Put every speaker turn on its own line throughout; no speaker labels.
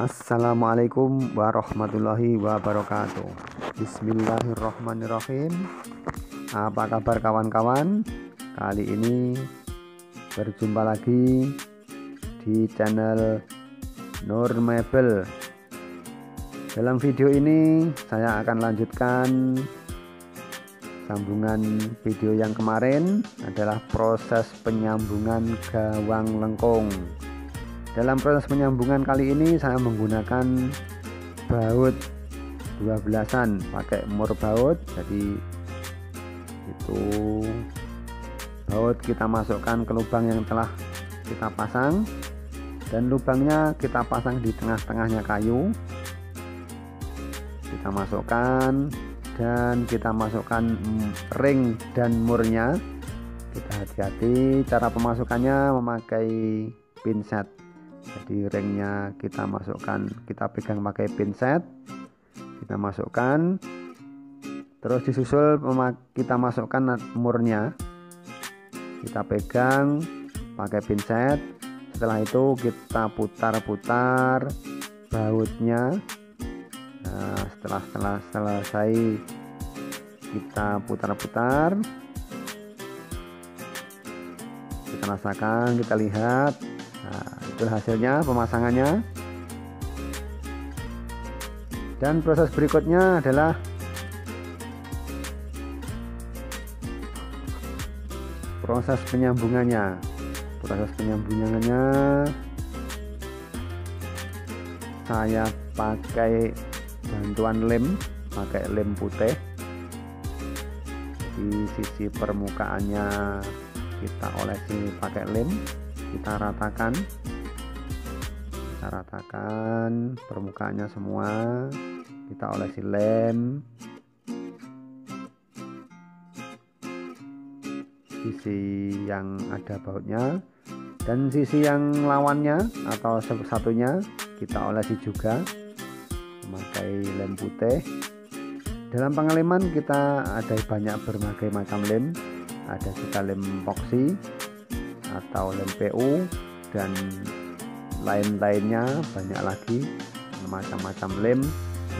Assalamualaikum warahmatullahi wabarakatuh. Bismillahirrahmanirrahim. Apa kabar kawan-kawan? Kali ini berjumpa lagi di channel Nur Mebel. Dalam video ini saya akan lanjutkan sambungan video yang kemarin, adalah proses penyambungan gawang lengkung. Dalam proses penyambungan kali ini saya menggunakan baut 12-an, pakai mur baut. Jadi itu baut kita masukkan ke lubang yang telah kita pasang, dan lubangnya kita pasang di tengah-tengahnya kayu. Kita masukkan dan kita masukkan ring dan murnya. Kita hati-hati cara pemasukannya memakai pinset. Jadi ringnya kita masukkan, kita pegang pakai pinset, kita masukkan, terus disusul kita masukkan murnya, kita pegang pakai pinset. Setelah itu kita putar-putar bautnya. Nah, setelah selesai kita putar-putar, kita rasakan, kita lihat. Nah, itu hasilnya pemasangannya. Dan proses berikutnya adalah proses penyambungannya. Proses penyambungannya saya pakai bantuan lem, pakai lem putih. Di sisi permukaannya kita olesi pakai lem, kita ratakan permukaannya semua, kita olesi lem. Sisi yang ada bautnya dan sisi yang lawannya atau satunya kita olesi juga memakai lem putih. Dalam pengeleman kita ada banyak berbagai macam lem, ada juga lem epoxy atau lem PU dan lain-lainnya, banyak lagi macam-macam lem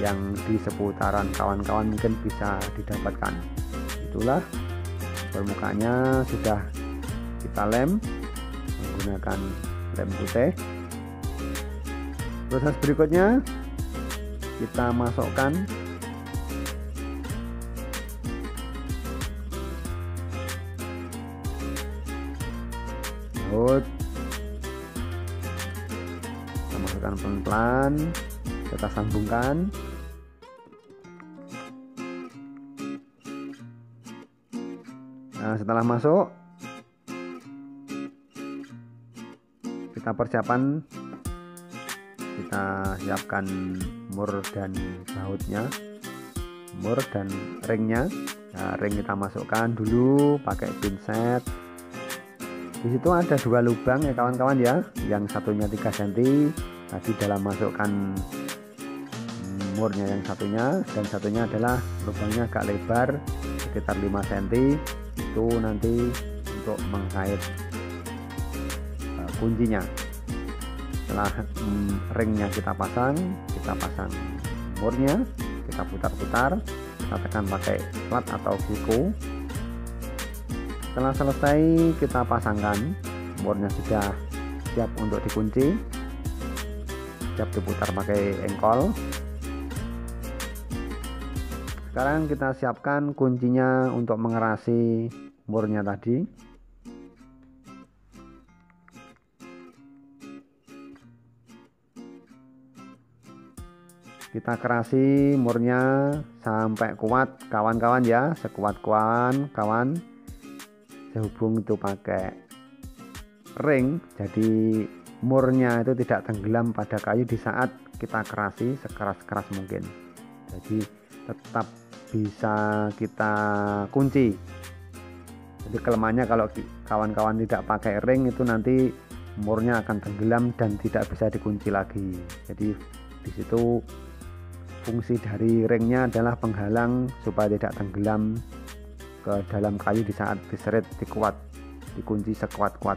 yang di seputaran kawan-kawan mungkin bisa didapatkan. Itulah permukaannya sudah kita lem menggunakan lem putih. Proses berikutnya kita masukkan baut, kita masukkan pelan-pelan, kita sambungkan. Nah, setelah masuk kita persiapan, kita siapkan mur dan bautnya, mur dan ringnya. Nah, ring kita masukkan dulu pakai pinset. Di situ ada dua lubang ya kawan-kawan ya, yang satunya 3 cm tadi dalam masukkan murnya, yang satunya dan satunya adalah lubangnya agak lebar sekitar 5 cm. Itu nanti untuk mengait kuncinya. Setelah ringnya kita pasang murnya, kita putar-putar, kita tekan pakai plat atau siku. Setelah selesai kita pasangkan, murnya sudah siap untuk dikunci, siap diputar pakai engkol. Sekarang kita siapkan kuncinya untuk mengerasi murnya tadi. Kita kerasi murnya sampai kuat kawan-kawan ya, sekuat kawan. Sehubung itu pakai ring, jadi murnya itu tidak tenggelam pada kayu di saat kita kerasi sekeras-keras mungkin. Jadi tetap bisa kita kunci. Jadi kelemahannya kalau kawan-kawan tidak pakai ring itu nanti murnya akan tenggelam dan tidak bisa dikunci lagi. Jadi di situ fungsi dari ringnya adalah penghalang supaya tidak tenggelam ke dalam kayu di saat diseret, dikunci sekuat-kuat.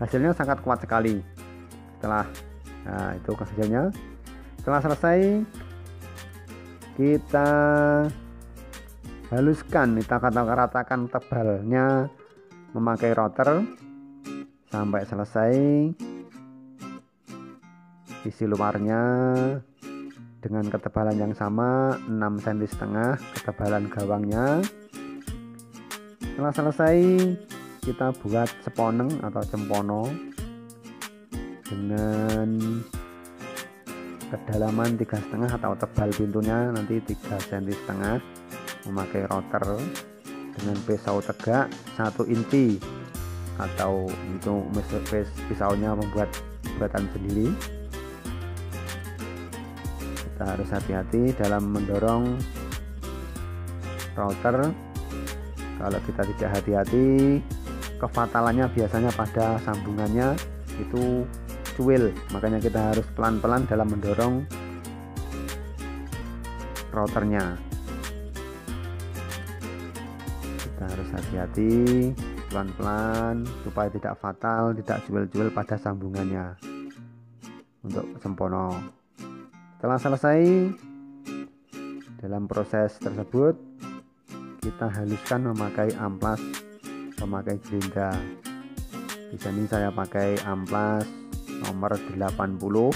Hasilnya sangat kuat sekali. Setelah Nah, itu hasilnya. Setelah selesai, kita haluskan, kita ratakan tebalnya memakai router sampai selesai. Isi luarnya dengan ketebalan yang sama, 6,5 cm ketebalan gawangnya. Setelah selesai, kita buat seponeng atau cempono dengan kedalaman 3,5 atau tebal pintunya nanti 3,5 cm, memakai router dengan pisau tegak 1 inci atau itu pisaunya membuat buatan sendiri. Kita harus hati-hati dalam mendorong router. Kalau kita tidak hati-hati, kefatalannya biasanya pada sambungannya itu cuil, makanya kita harus pelan-pelan dalam mendorong routernya. Kita harus hati-hati, pelan-pelan supaya tidak fatal, tidak cuil-cuil pada sambungannya untuk sempono. Setelah selesai, dalam proses tersebut kita haluskan memakai amplas, memakai gerinda. Di sini saya pakai amplas nomor 80.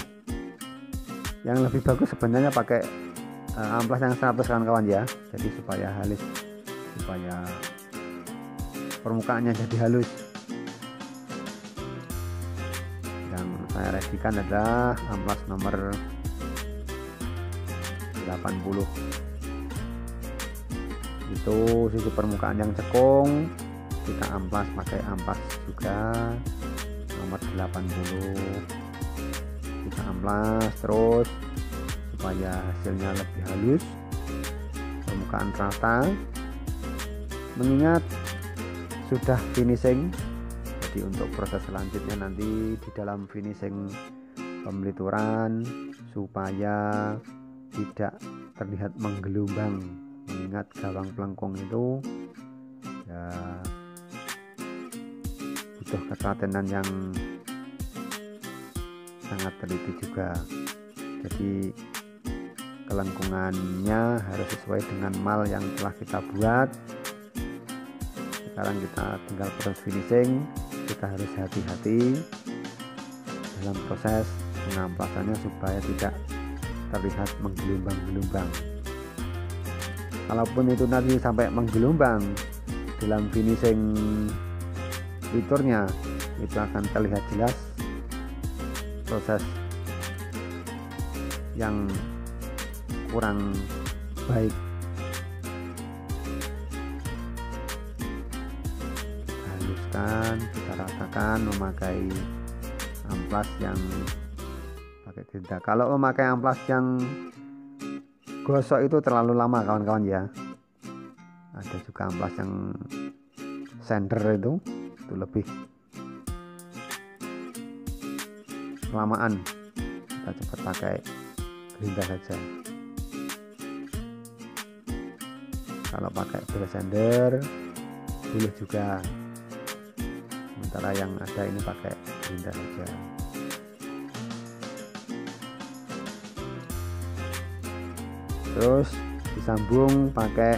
Yang lebih bagus sebenarnya pakai amplas yang 100 kawan-kawan ya. Jadi supaya halus, supaya permukaannya jadi halus. Yang saya readikan adalah amplas nomor 80. Itu sisi permukaan yang cekung, kita amplas pakai amplas juga nomor 80. Kita amplas terus supaya hasilnya lebih halus, permukaan rata. Mengingat sudah finishing, jadi untuk proses selanjutnya nanti di dalam finishing pemlituran supaya tidak terlihat menggelombang. Mengingat gawang pelengkung itu ya butuh ketelatenan yang sangat teliti juga. Jadi kelengkungannya harus sesuai dengan mal yang telah kita buat. Sekarang kita tinggal proses finishing. Kita harus hati-hati dalam proses pengamplasannya supaya tidak terlihat menggelombang-gelombang. Kalaupun itu nanti sampai menggelombang dalam finishing fiturnya, itu akan terlihat jelas proses yang kurang baik. Kita haluskan, kita ratakan memakai amplas yang pakai tinta. Kalau memakai amplas yang gosok itu terlalu lama kawan-kawan ya. Ada juga amplas yang sender itu lebih kelamaan. Kita cepat pakai gerinda saja. Kalau pakai bilah sender boleh juga, sementara yang ada ini pakai gerinda saja. Terus disambung pakai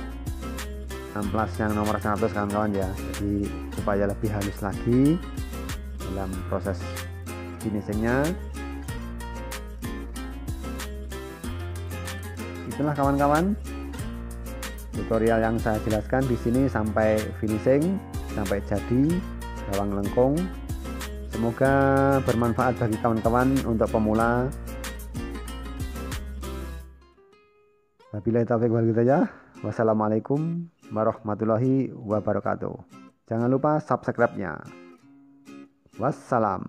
amplas yang nomor 100 kawan-kawan ya. Jadi supaya lebih halus lagi dalam proses finishingnya. Itulah kawan-kawan tutorial yang saya jelaskan di sini sampai finishing, sampai jadi gawang lengkung. Semoga bermanfaat bagi kawan-kawan untuk pemula. Wabillahi taufiq wal hidayah. Wassalamualaikum warahmatullahi wabarakatuh. Jangan lupa subscribe-nya. Wassalam.